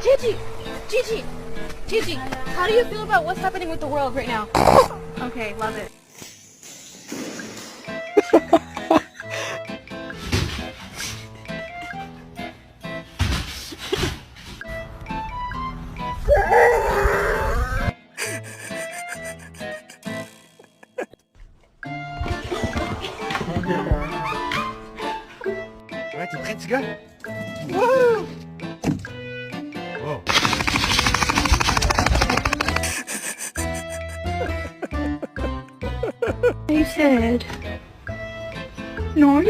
Gigi! Gigi! Gigi, how do you feel about what's happening with the world right now? Okay, love it. Ouais, t'es prêt, petit gars? Wouh! Wow. He said, no.